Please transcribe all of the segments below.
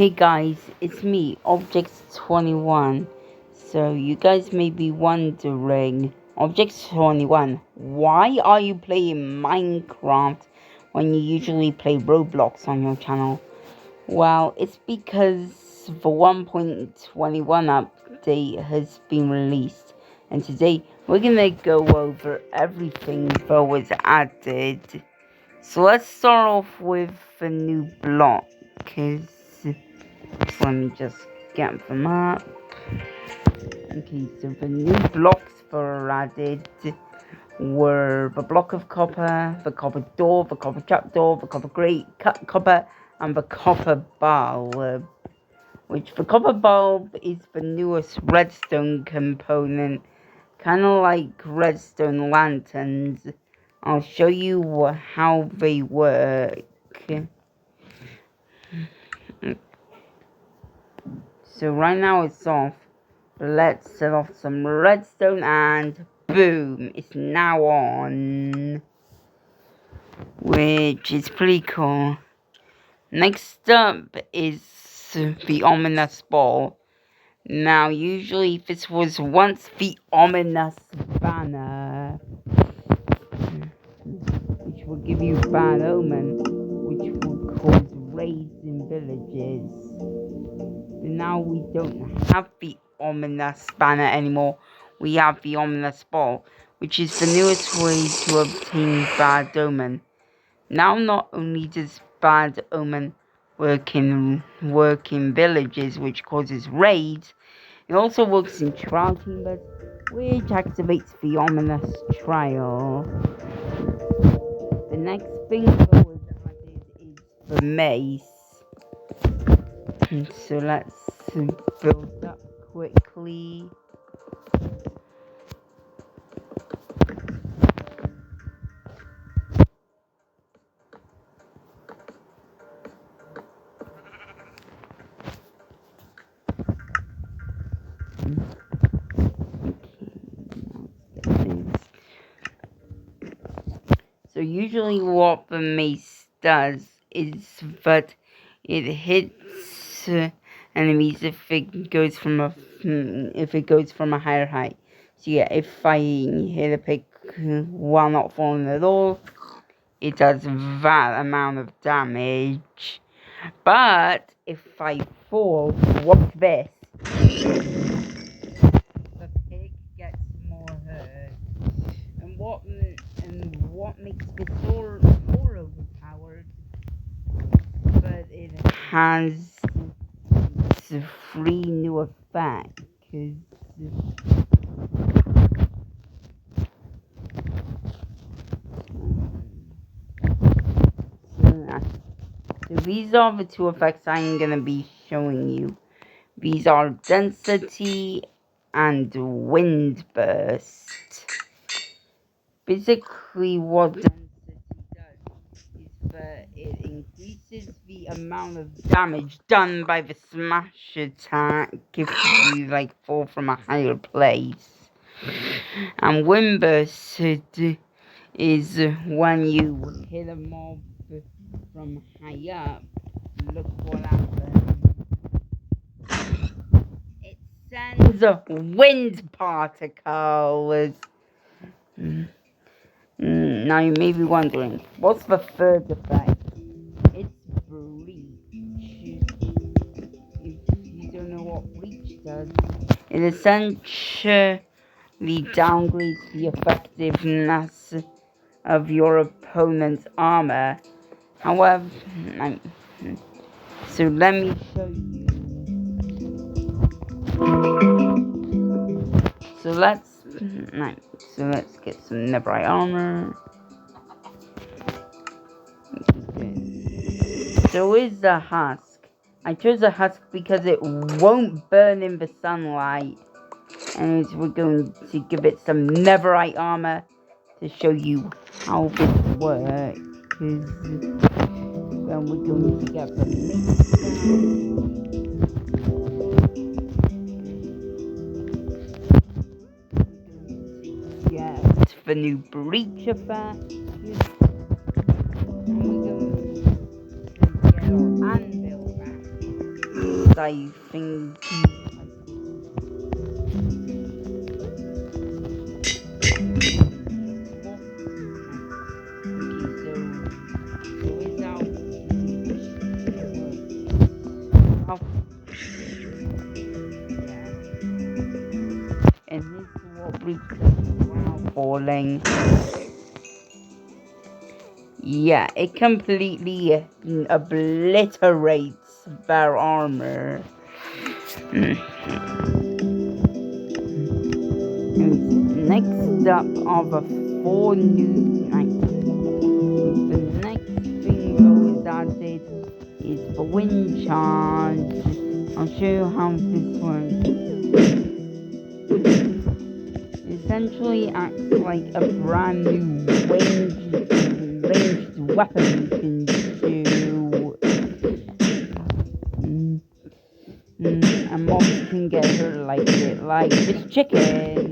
Hey guys, it's me, Objects21. So you guys may be wondering, Objects21, why are you playing Minecraft when you usually play Roblox on your channel? Well, it's because the 1.21 update has been released, and today we're gonna go over everything that was added. So let's start off with the new block, because let me just get them up. Okay, so the new blocks that were added were the block of copper, the copper door, the copper trapdoor, the copper grate, copper, and the copper bulb. Which the copper bulb is the newest redstone component, kind of like redstone lanterns. I'll show you how they work. So right now it's off. Let's set off some redstone and boom, it's now on. Which is pretty cool. Next up is the ominous ball. Now usually this was once the ominous banner, which will give you bad omen, which will cause raids in villages. But now we don't have the ominous banner anymore. We have the ominous ball, which is the newest way to obtain bad omen. Now not only does bad omen work in villages, which causes raids, it also works in trial chambers, which activates the ominous trial. The next thing that was added is the mace. So let's build up quickly. So usually what the mace does is that it hits enemies if it goes from a higher height. So yeah, if I hit a pick while not falling at all, it does that amount of damage. But if I fall, watch this. The pig gets more hurt. And what makes this more overpowered? But it has three new effects. So these are the two effects I'm gonna be showing you. These are density and wind burst. Basically what density does is that it increases the amount of damage done by the smash attack if you fall from a higher place. And wind burst is when you hit a mob from high up. Look what happens. It sends wind particles. Now you may be wondering, what's the third effect? It's bleach. If you don't know what bleach does, it essentially downgrades the effectiveness of your opponent's armor. However, so let me show you. So let's get some netherite armor. So is the husk. I chose the husk because it won't burn in the sunlight. And we're going to give it some netherite armor to show you how this works. Then we're going to get the the new breach effect. And we're going to get our anvil back. I think. And this is what we ground falling. Yeah, it completely obliterates their armor. Next up are the 4 new items. The next thing that is added is the wind charge. I'll show you how this works. It essentially acts like a brand new ranged weapon you can do. And mobs can get hurt like it, like this chicken.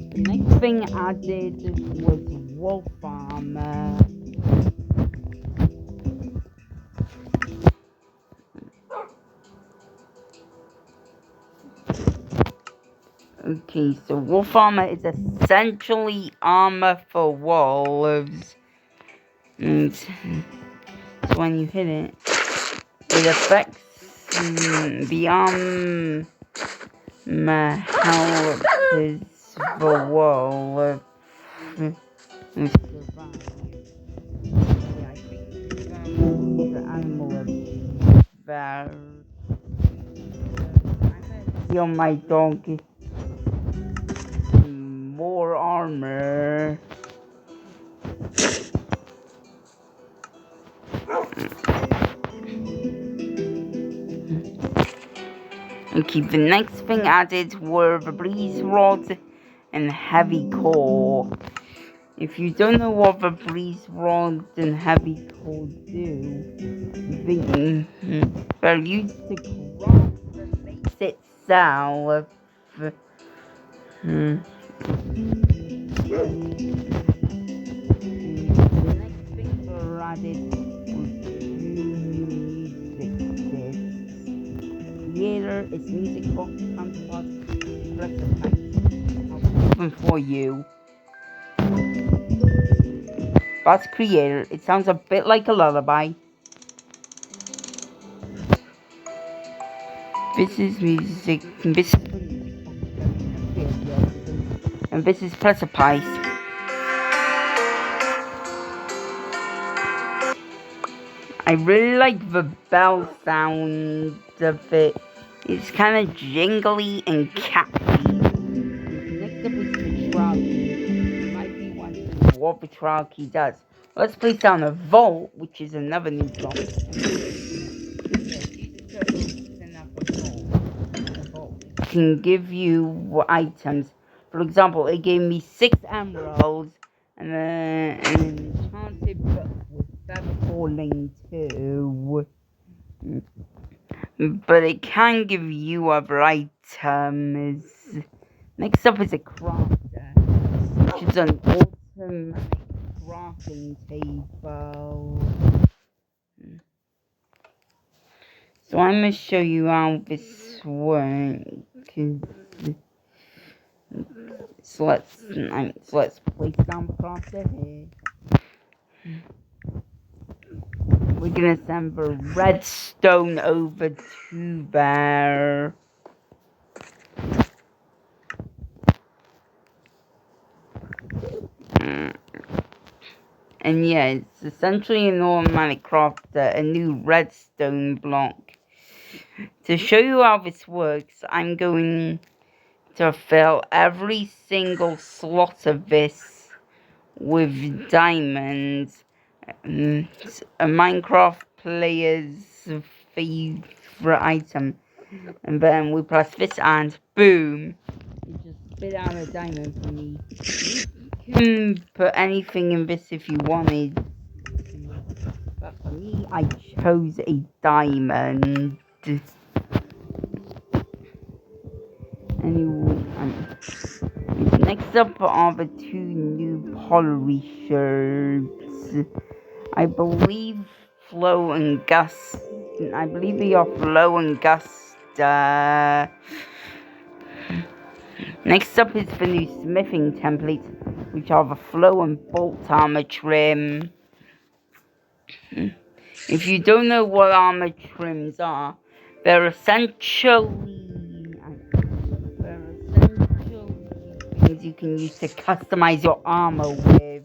The next thing added was wolf armor. Okay, so wolf armor is essentially armor for wolves. And so when you hit it, it affects the armor helps the wolf survive. Yeah, I think the animal is there. I'm gonna heal my dog more armor. Okay, the next thing added were the breeze rod and heavy core. If you don't know what the breeze rod and heavy core do, they're used to craft the base itself. The next thing were added was 2 music discs. Creator is music box counterpart I'll for you. That's Creator. It sounds a bit like a lullaby. This is music. This and this is Precipice. I really like the bell sound of it. It's kind of jingly and catchy. Next up is Petrarchy. You might be wondering what Petrarchy does. Let's place down a vault, which is another new block. Can give you items. For example, it gave me 6 emeralds and an enchanted book with feather falling too. But it can give you other items. Next up is a crafter, which is an automatic crafting table. So I'm going to show you how this works. So let's place down the crafter here. We're gonna send the redstone over to there. And yeah, it's essentially an automatic crafter, a new redstone block. To show you how this works, I'm going to fill every single slot of this with diamonds. A Minecraft player's favorite item. And then we press this and boom, it just spit out a diamond for me. You can put anything in this if you wanted, but for me I chose a diamond. Anyway, next up are the 2 new polishers. I believe flow and gust. I believe they are flow and gust. Next up is the new smithing templates, which are the flow and bolt armor trim. If you don't know what armor trims are, they're essentially things you can use to customize your armor with.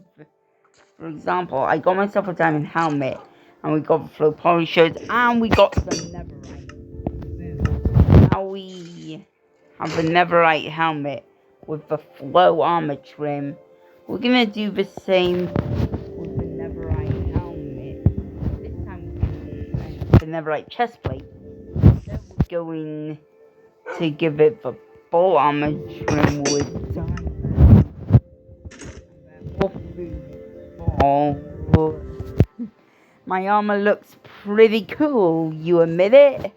For example, I got myself a diamond helmet, and we got the flow polishers, and we got the netherite. Now we have the netherite helmet with the flow armor trim. We're gonna do the same with the netherite helmet. This time the netherite chestplate. Then we're going to give it the full armor trim with diamond. My armor looks pretty cool, you admit it?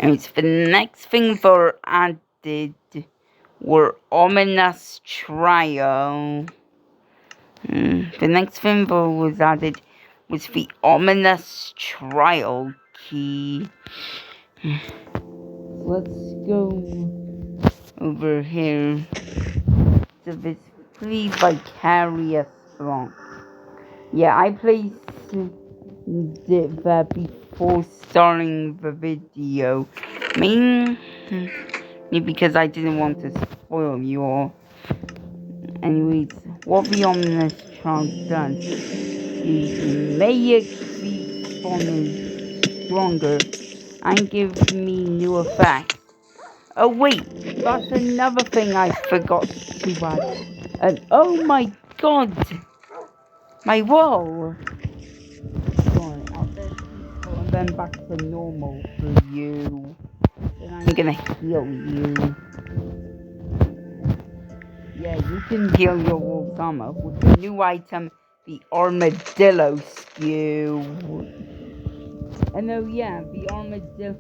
And the next thing for added were ominous trial. The next thing that was added was the ominous trial key. Let's go over here to this pretty vicarious song. Yeah, I placed that before starting the video. Mainly because I didn't want to spoil you all. Anyways, what the ominous child does is make the spawners stronger and give me new effects. Oh wait, that's another thing I forgot to add. And oh my god, my wall. Sorry, I'll let peaceful and then back to normal for you. Then I'm gonna heal you. Yeah, you can heal your wolf's armor with the new item, the armadillo skew. And oh yeah, the armadillo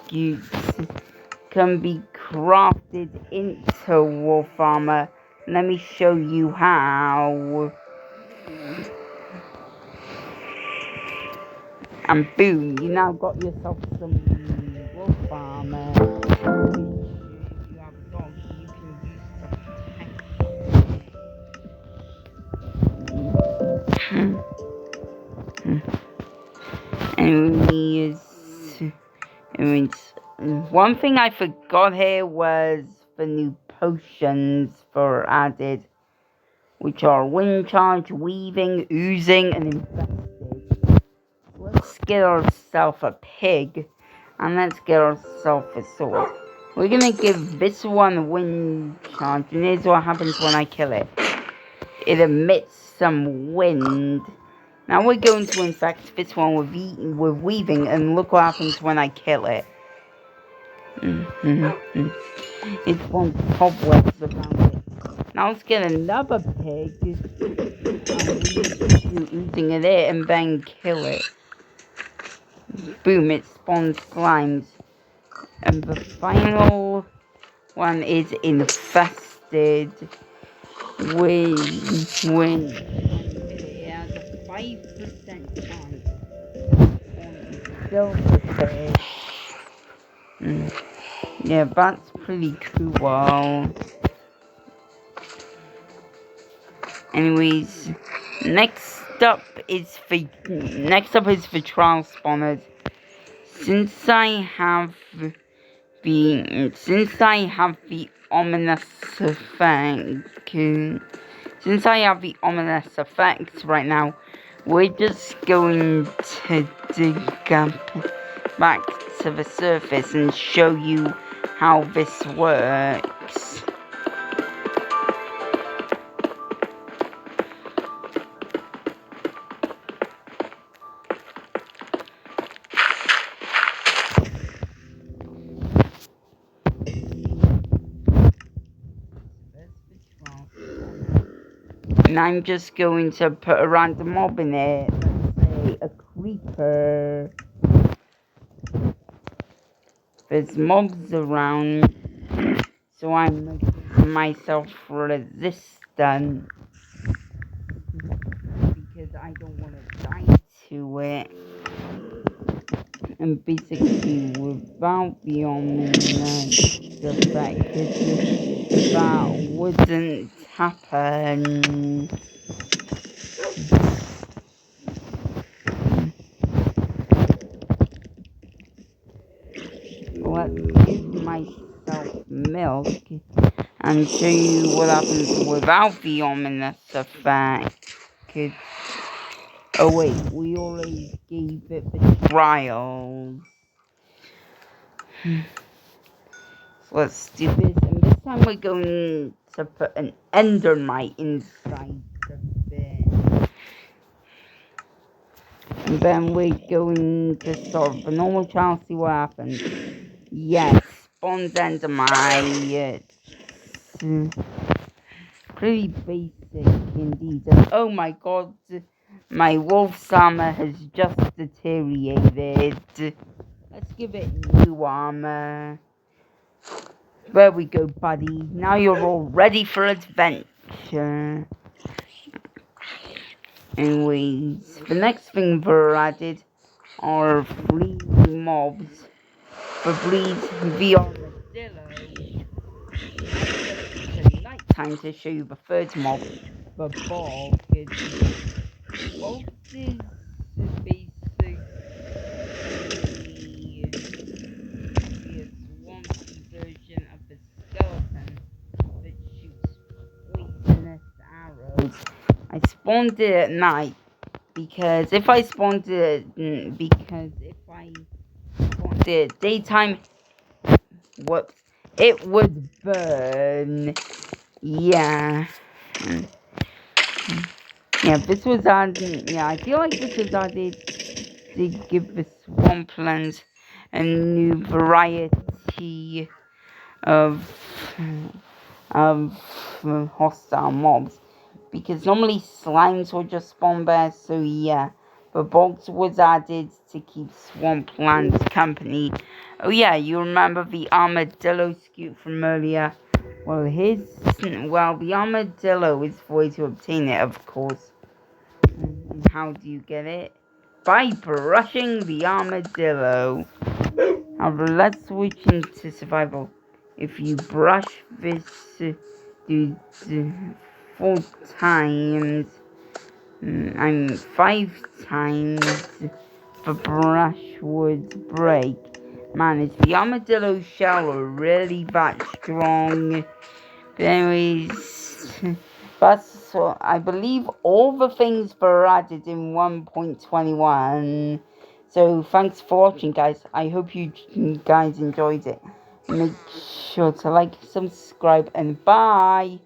skews can be crafted into wolf armor. Let me show you how. And boom, you now got yourself some wolf armor. If you have a dog, you can use to Anyways, one thing I forgot here was the new potions for added, which are wind charge, weaving, oozing, and infested. Let's get ourselves a pig, and let's get ourselves a sword. We're gonna give this one wind charge, and here's what happens when I kill it. It emits some wind. Now we're going to infect this one with weaving, and look what happens when I kill it. It spawns cobwebs around it. Now let's get another pig, oozing at it, and then kill it. Boom, it spawns slimes. And the final one is infested with wind. It has a 5% chance on silverfish. Yeah, that's pretty cool. Anyways, next up is the trial spawners. Since I have the ominous effects right now, we're just going to dig up back to the surface and show you how this works. And I'm just going to put a random mob in it. Let's say a creeper. There's mobs around, so I'm going to myself resistant because I don't want to die to it. And basically, without the ominous effect, that wouldn't happen. Let's give myself milk and show you what happens without the ominous effect. Oh wait, we already gave it the trials. So let's do this, and this time we're going to put an endermite inside the bin. And then we're going to solve the normal trial, see what happens. Yes, spawns endermite. Pretty basic indeed. And oh my god, my wolf's armor has just deteriorated. Let's give it new armor. There we go, buddy. Now you're all ready for adventure. Anyways, the next thing we're added are free mobs. For Bleed the Armadillo. It's night time to show you the third mob, the Bog. Bog is basically a swampy version of the skeleton that shoots poisonous arrows. I spawned it at night because if I spawned it daytime, what it would burn. Yeah. Yeah, this was added. Yeah, I feel like this was added to give the swamplands a new variety of hostile mobs, because normally slimes will just spawn there. So yeah, the bogs was added to keep swamplands company. Oh yeah, you remember the armadillo scoop from earlier? Well, the armadillo is the way to obtain it, of course. And how do you get it? By brushing the armadillo. However, let's switch into survival. If you brush this do 4 times, 5 times, the brush would break. Man, is the armadillo shell really that strong? But anyways, so I believe all the things were added in 1.21. So thanks for watching, guys. I hope you guys enjoyed it. Make sure to like, subscribe, and bye.